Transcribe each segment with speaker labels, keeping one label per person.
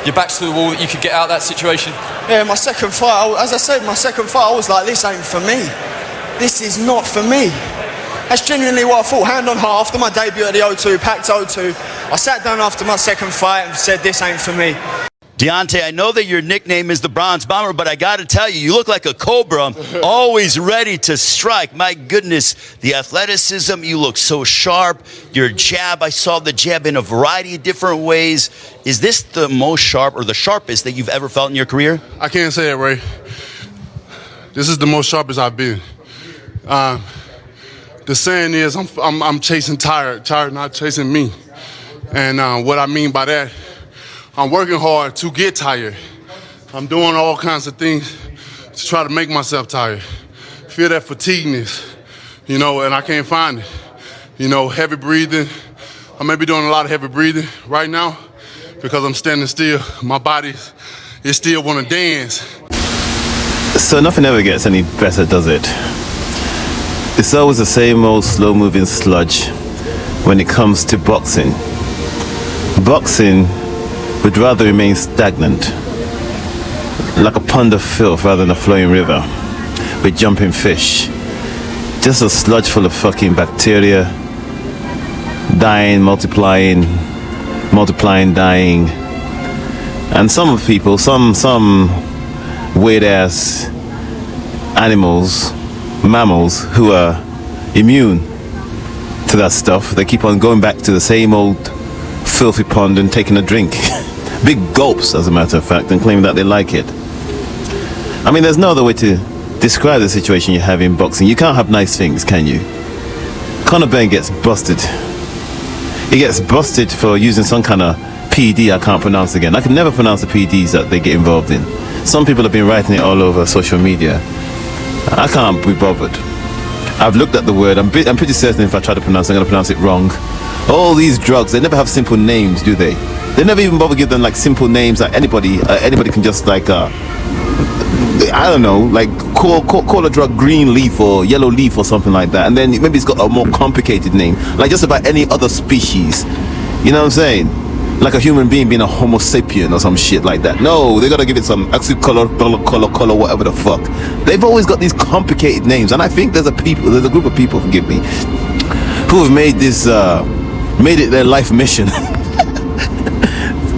Speaker 1: your back's to the wall, that you could get out of that situation?
Speaker 2: Yeah, my second fight, as I said, I was like, this ain't for me. This is not for me. That's genuinely what I thought. Hand on heart, after my debut at the O2, packed O2, I sat down after my second fight and said, this ain't for me.
Speaker 3: Deontay, I know that your nickname is the Bronze Bomber, but I got to tell you, you look like a cobra, always ready to strike. My goodness, the athleticism, you look so sharp. Your jab, I saw the jab in a variety of different ways. Is this the most sharp or the sharpest that you've ever felt in your career?
Speaker 4: I can't say it, Ray. This is the most sharpest I've been. The saying is, I'm chasing tired not chasing me. And what I mean by that, I'm working hard to get tired. I'm doing all kinds of things to try to make myself tired. Feel that fatigueness, you know, and I can't find it. You know, heavy breathing. I may be doing a lot of heavy breathing right now because I'm standing still. My body is still want to dance.
Speaker 5: So nothing ever gets any better, does it? It's always the same old slow-moving sludge when it comes to boxing. Boxing would rather remain stagnant, like a pond of filth rather than a flowing river with jumping fish. Just a sludge full of fucking bacteria, dying, multiplying, dying. And some people, some weird-ass animals, mammals, who are immune to that stuff, they keep on going back to the same old filthy pond and taking a drink. Big gulps, as a matter of fact, and claiming that they like it. I mean, there's no other way to describe the situation you have in boxing. You can't have nice things, can you? Conor Benn gets busted. He gets busted for using some kind of PD I can't pronounce again. I can never pronounce the PDs that they get involved in. Some people have been writing it all over social media. I can't be bothered. I've looked at the word. I'm pretty certain if I try to pronounce it, I'm going to pronounce it wrong. All these drugs, they never have simple names, do they? They never even bother give them like simple names that anybody can just like I don't know, like call a drug green leaf or yellow leaf or something like that, and then maybe it's got a more complicated name, like just about any other species. You know what I'm saying? Like a human being being a Homo sapien or some shit like that. No, they gotta give it some color, whatever the fuck. They've always got these complicated names, and I think there's a group of people, forgive me, who have made this made it their life mission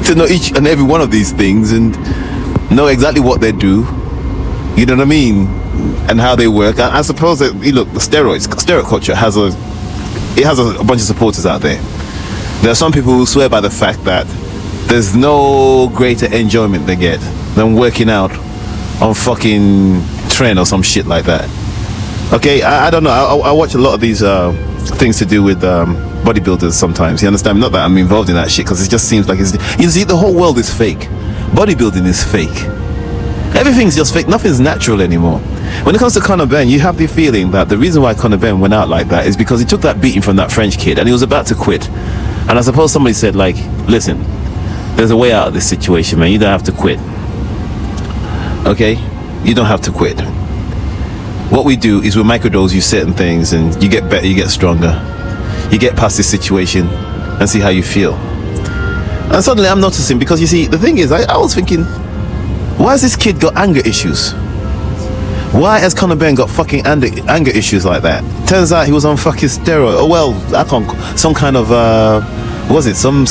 Speaker 5: to know each and every one of these things and know exactly what they do, you know what I mean, and how they work. I suppose that, look, the steroid culture has a bunch of supporters out there. There are some people who swear by the fact that there's no greater enjoyment they get than working out on fucking tren or some shit like that. Okay, I don't know, I watch a lot of these things to do with bodybuilders sometimes, you understand? Not that I'm involved in that shit, because it just seems like you see, the whole world is fake. Bodybuilding is fake. Everything's just fake. Nothing's natural anymore. When it comes to Conor Benn, you have the feeling that the reason why Conor Benn went out like that is because he took that beating from that French kid and he was about to quit. And I suppose somebody said, like, listen, there's a way out of this situation, man. You don't have to quit. Okay? You don't have to quit. What we do is we microdose you certain things and you get better, you get stronger. You get past this situation and see how you feel. And suddenly I'm noticing, because you see, the thing is, I was thinking, why has this kid got anger issues? Why has Conor Benn got fucking anger issues like that? Turns out he was on fucking steroid. Oh well, I can't, some kind of what was it? Some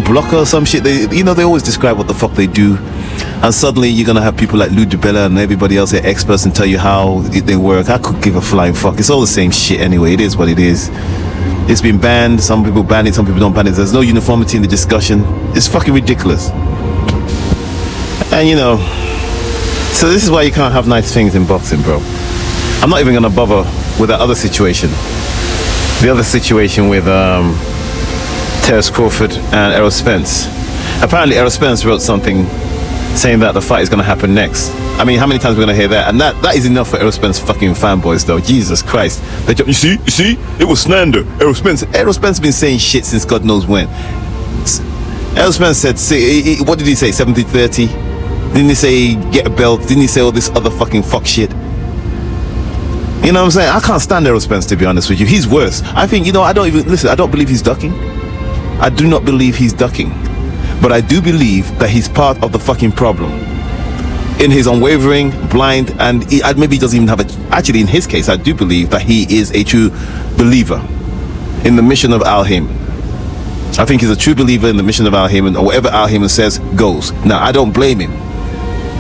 Speaker 5: blocker or some shit. They always describe what the fuck they do. And suddenly you're gonna have people like Lou DiBella and everybody else, they're experts, and tell you how they work. I could give a flying fuck. It's all the same shit anyway. It is what it is. It's been banned. Some people ban it, some people don't ban it. There's no uniformity in the discussion. It's fucking ridiculous. And you know, so this is why you can't have nice things in boxing, bro. I'm not even gonna bother with that other situation. The other situation with Terence Crawford and Errol Spence. Apparently Errol Spence wrote something saying that the fight is gonna happen next. I mean, how many times are we gonna hear that? And that is enough for Errol Spence fucking fanboys, though. Jesus Christ. You see, it was slander. Errol Spence has been saying shit since God knows when. Errol Spence said, what did he say? 70-30? Didn't he say get a belt? Didn't he say all this other fucking fuck shit? You know what I'm saying? I can't stand Errol Spence, to be honest with you. He's worse. I think, I don't believe he's ducking. I do not believe he's ducking. But I do believe that he's part of the fucking problem. In his unwavering, blind, and maybe he doesn't even have a... Actually, in his case, I do believe that he is a true believer in the mission of Al Heyman. I think he's a true believer in the mission of Al Heyman, or whatever Al Heyman says goes. Now, I don't blame him.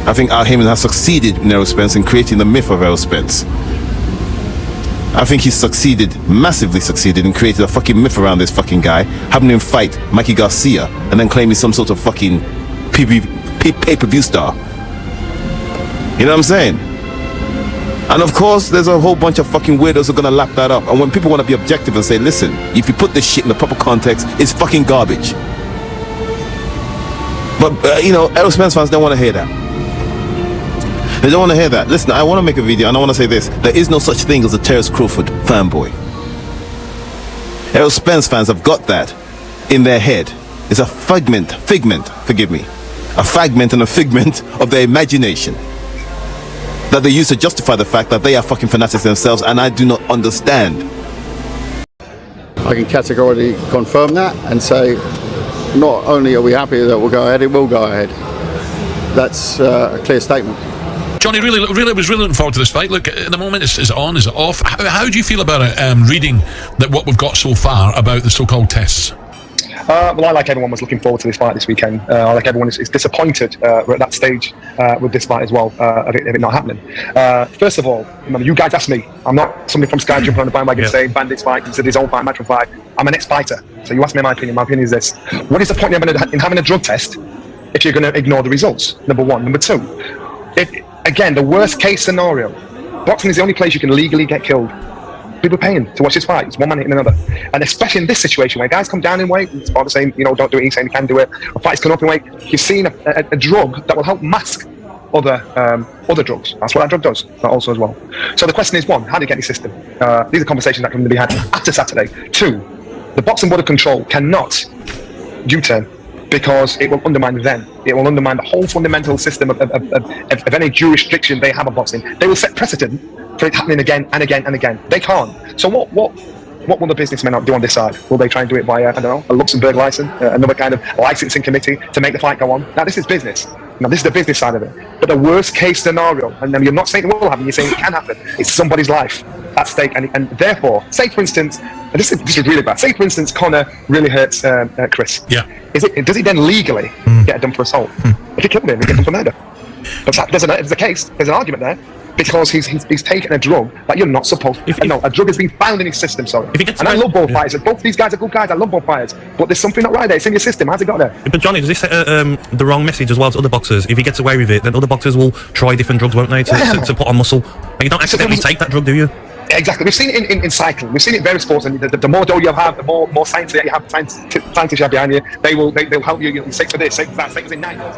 Speaker 5: I think Al Heyman has succeeded in Errol Spence in creating the myth of Errol Spence. I think he's succeeded, massively succeeded, in creating a fucking myth around this fucking guy, having him fight Mikey Garcia, and then claim he's some sort of fucking pay-per-view star. You know what I'm saying? And of course, there's a whole bunch of fucking weirdos who are gonna lap that up. And when people want to be objective and say, listen, if you put this shit in the proper context, it's fucking garbage. But, you know, Errol Spence fans don't want to hear that. They don't want to hear that. Listen, I want to make a video and I want to say this. There is no such thing as a Terrence Crawford fanboy. Errol Spence fans have got that in their head. It's a figment, forgive me. A fragment and a figment of their imagination that they use to justify the fact that they are fucking fanatics themselves, and I do not understand.
Speaker 6: I can categorically confirm that and say not only are we happy that we'll go ahead, it will go ahead. That's a clear statement.
Speaker 7: Johnny, really was really looking forward to this fight. Look, at the moment, is it on? Is it off? How do you feel about it? Reading that what we've got so far about the so-called tests.
Speaker 8: Well, I, like everyone, was looking forward to this fight this weekend. I, like everyone, is disappointed we're at that stage with this fight as well, of it not happening. First of all, remember, you guys asked me. I'm not somebody from Sky jumping on the bandwagon saying Bandit's fight, consider his own fight, match fight. I'm an ex-fighter. So you asked me my opinion. My opinion is this. What is the point in having a drug test if you're going to ignore the results? Number one. Number two, again, the worst case scenario, boxing is the only place you can legally get killed. People are paying to watch this fight. It's one man hitting another. And especially in this situation where guys come down in weight, it's about the same, you know, don't do it, he's saying he can do it. A fight's come up in weight, you've seen a drug that will help mask other drugs. That's what that drug does, that also as well. So the question is, one, how do you get your system? These are conversations that can be had after Saturday. Two, the Boxing Board of Control cannot U-turn because it will undermine them. It will undermine the whole fundamental system of any jurisdiction they have on boxing. They will set precedent for it happening again and again and again. They can't. So what will the businessmen do on this side? Will they try and do it via, I don't know, a Luxembourg license, another kind of licensing committee to make the fight go on? Now, this is business. Now, this is the business side of it. But the worst case scenario, and then you're not saying it will happen, you're saying it can happen, it's somebody's life at stake. And therefore, say for instance, and this is really bad, say for instance, Conor really hurts Chris.
Speaker 7: Yeah.
Speaker 8: Does he then legally get done for assault? If he killed him, he get done for murder. But there's a case, there's an argument there, because he's taken a drug that you're not supposed to. No, a drug has been found in his system, sorry. And I love both fighters. Both these guys are good guys. I love both fighters. But there's something not right there. It's in your system. How's it got there?
Speaker 9: But Johnny, does this set the wrong message as well to other boxers? If he gets away with it, then other boxers will try different drugs, won't they, to put on muscle? And you don't accidentally take that drug, do you?
Speaker 8: Exactly. We've seen it in cycling. We've seen it in various sports. And the more dough you have, the more science that you have, scientists you have behind you, they'll help you. Say for this, say for that, say for in 9 years.